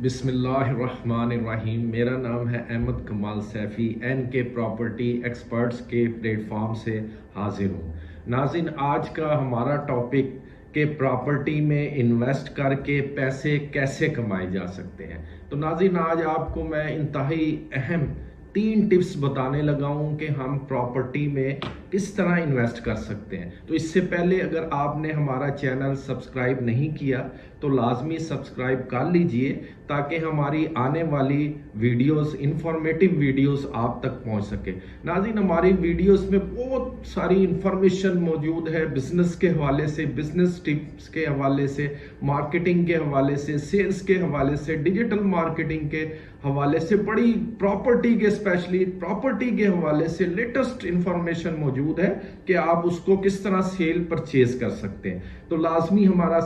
بسم اللہ الرحمن الرحیم۔ میرا نام ہے احمد کمال سیفی، این کے پراپرٹی ایکسپرٹس کے پلیٹ فارم سے حاضر ہوں۔ ناظرین، آج کا ہمارا ٹاپک کہ پراپرٹی میں انویسٹ کر کے پیسے کیسے کمائے جا سکتے ہیں۔ تو ناظرین، آج آپ کو میں انتہائی اہم 3 ٹپس بتانے لگا ہوں کہ ہم پراپرٹی میں کس طرح انویسٹ کر سکتے ہیں۔ تو اس سے پہلے اگر آپ نے ہمارا چینل سبسکرائب نہیں کیا تو لازمی سبسکرائب کر لیجئے تاکہ ہماری آنے والی ویڈیوز، انفارمیٹیو ویڈیوز آپ تک پہنچ سکے۔ ناظرین، ہماری ویڈیوز میں بہت ساری انفارمیشن موجود ہے، بزنس کے حوالے سے، بزنس ٹپس کے حوالے سے، مارکیٹنگ کے حوالے سے، سیلز کے حوالے سے، ڈیجیٹل مارکیٹنگ کے حوالے سے، بڑی پراپرٹی کے اسپیشلی پراپرٹی کے حوالے سے لیٹسٹ انفارمیشن موجود ہے کہ آپ اس کو کس طرح سیل پرچیز کر سکتے ہیں۔ تو لازمی ہمارا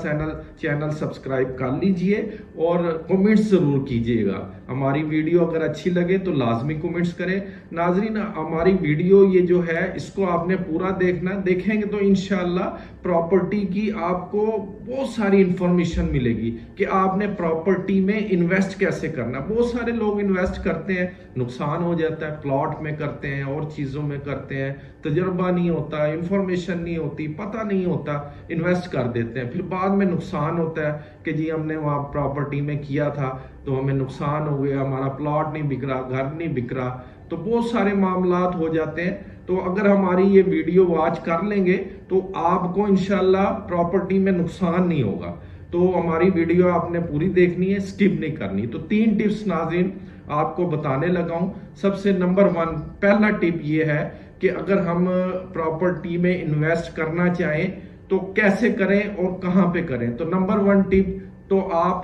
چینل سبسکرائب کر لیجئے اور کمنٹس ضرور کیجئے گا۔ ہماری ویڈیو اگر اچھی لگے تو لازمی کمنٹس کریں۔ ناظرین، ہماری ویڈیو یہ جو ہے اس کو آپ نے پورا دیکھیں گے تو انشاءاللہ پراپرٹی کی آپ کو بہت ساری انفارمیشن ملے گی کہ آپ نے پراپرٹی میں انویسٹ کیسے کرنا۔ بہت سارے لوگ انویسٹ کرتے ہیں، نقصان ہو جاتا ہے، پلاٹ میں کرتے ہیں اور چیزوں میں کرتے ہیں، تجربہ نہیں ہوتا، انفارمیشن نہیں ہوتی، پتہ نہیں ہوتا، انویسٹ کر دیتے ہیں، پھر بعد میں نقصان ہوتا ہے کہ جی ہم نے وہاں پراپرٹی میں کیا تھا تو ہمیں نقصان ہو گیا، ہمارا پلاٹ نہیں بک رہا، گھر نہیں بک رہا، تو بہت سارے معاملات ہو جاتے ہیں۔ تو اگر ہماری یہ ویڈیو واچ کر لیں گے تو آپ کو انشاءاللہ پراپرٹی میں نقصان نہیں ہوگا۔ تو ہماری ویڈیو آپ نے پوری دیکھنی ہے، سکپ نہیں کرنی۔ تو 3 ٹپس ناظرین آپ کو بتانے لگا ہوں۔ سب سے نمبر 1 پہلا ٹپ یہ ہے کہ اگر ہم پراپرٹی میں انویسٹ کرنا چاہیں تو کیسے کریں اور کہاں پہ کریں۔ تو نمبر 1 ٹپ تو آپ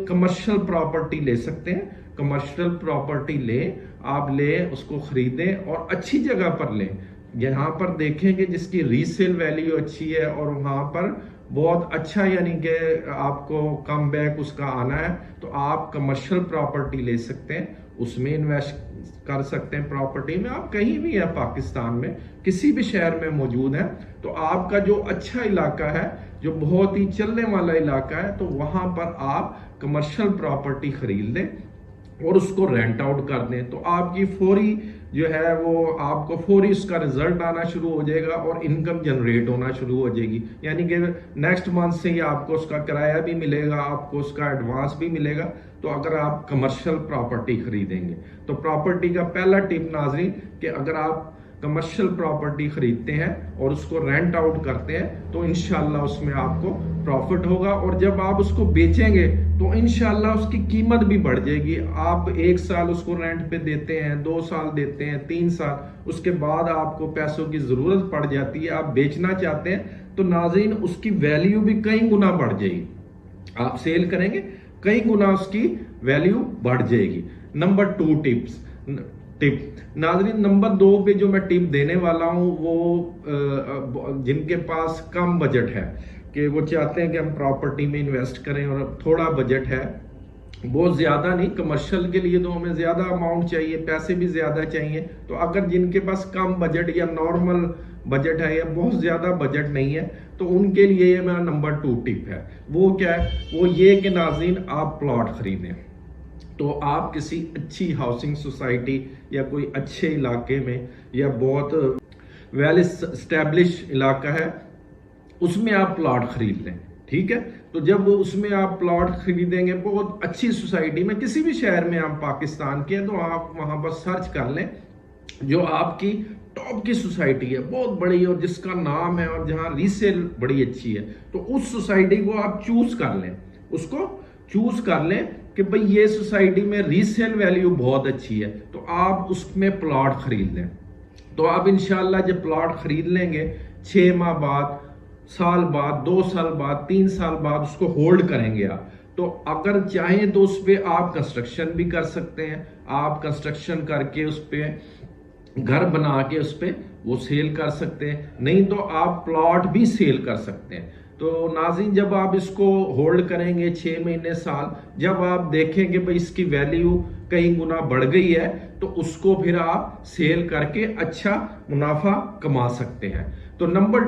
کمرشل پراپرٹی لے سکتے ہیں۔ کمرشل پراپرٹی آپ لیں، اس کو خریدیں اور اچھی جگہ پر لیں، یہاں پر دیکھیں کہ جس کی ریسیل ویلیو اچھی ہے اور وہاں پر بہت اچھا یعنی کہ آپ کو کم بیک اس کا آنا ہے، تو آپ کمرشل پراپرٹی لے سکتے ہیں، اس میں انویسٹ کر سکتے ہیں۔ پراپرٹی میں آپ کہیں بھی ہیں پاکستان میں کسی بھی شہر میں موجود ہیں تو آپ کا جو اچھا علاقہ ہے، جو بہت ہی چلنے والا علاقہ ہے، تو وہاں پر آپ کمرشل پراپرٹی خرید لیں اور اس کو رینٹ آؤٹ کر دیں، تو آپ کی فوری جو ہے وہ آپ کو فوری اس کا رزلٹ آنا شروع ہو جائے گا اور انکم جنریٹ ہونا شروع ہو جائے گی، یعنی کہ نیکسٹ منتھ سے ہی آپ کو اس کا کرایہ بھی ملے گا، آپ کو اس کا ایڈوانس بھی ملے گا۔ تو اگر آپ کمرشل پراپرٹی خریدیں گے تو پراپرٹی کا پہلا ٹپ ناظرین کہ اگر آپ کمرشل پراپرٹی خریدتے ہیں اور اس کو رینٹ آؤٹ کرتے ہیں تو انشاءاللہ اس میں آپ کو پروفٹ ہوگا، اور جب آپ اس کو بیچیں گے تو انشاءاللہ اس کی قیمت بھی بڑھ جائے گی۔ آپ 1 سال اس کو رینٹ پہ دیتے ہیں، 2 سال دیتے ہیں، 3 سال، اس کے بعد آپ کو پیسوں کی ضرورت پڑ جاتی ہے، آپ بیچنا چاہتے ہیں تو ناظرین اس کی ویلیو بھی کئی گنا بڑھ جائے گی۔ آپ سیل کریں گے کئی گنا اس کی ویلیو بڑھ جائے گی۔ نمبر 2 ٹپ ناظرین، نمبر 2 پہ جو میں ٹپ دینے والا ہوں وہ جن کے پاس کم بجٹ ہے کہ وہ چاہتے ہیں کہ ہم پراپرٹی میں انویسٹ کریں اور تھوڑا بجٹ ہے، بہت زیادہ نہیں، کمرشل کے لیے تو ہمیں زیادہ اماؤنٹ چاہیے، پیسے بھی زیادہ چاہیے، تو اگر جن کے پاس کم بجٹ یا نارمل بجٹ ہے یا بہت زیادہ بجٹ نہیں ہے تو ان کے لیے یہ میرا نمبر 2 ٹپ ہے۔ وہ کیا ہے؟ وہ یہ کہ ناظرین آپ پلاٹ خریدیں، تو آپ کسی اچھی ہاؤسنگ سوسائٹی یا کوئی اچھے علاقے میں یا بہت ویل اسٹیبلش علاقہ ہے اس میں آپ پلاٹ خرید لیں، ٹھیک ہے؟ تو جب اس میں آپ پلاٹ خریدیں گے بہت اچھی سوسائٹی میں، کسی بھی شہر میں آپ پاکستان کے ہیں تو آپ وہاں پر سرچ کر لیں جو آپ کی ٹاپ کی سوسائٹی ہے، بہت بڑی اور جس کا نام ہے اور جہاں ریسیل بڑی اچھی ہے، تو اس سوسائٹی کو آپ چوز کر لیں، اس کو چوز کر لیں کہ بھئی یہ سوسائٹی میں ریسیل ویلیو بہت اچھی ہے، تو آپ اس میں پلاٹ خرید لیں۔ تو آپ انشاءاللہ جب پلاٹ خرید لیں گے 6 ماہ بعد، سال بعد، 2 سال بعد، 3 سال بعد اس کو ہولڈ کریں گے آپ، تو اگر چاہیں تو اس پہ آپ کنسٹرکشن بھی کر سکتے ہیں، آپ کنسٹرکشن کر کے اس پہ گھر بنا کے اس پہ وہ سیل کر سکتے ہیں، نہیں تو آپ پلاٹ بھی سیل کر سکتے ہیں۔ تو ناظرین جب آپ اس کو ہولڈ کریں گے 6 مہینے سال، جب آپ دیکھیں کہ بھئی اس کی ویلیو کئی گنا بڑھ گئی ہے تو اس کو پھر آپ سیل کر کے اچھا منافع کما سکتے ہیں۔ تو نمبر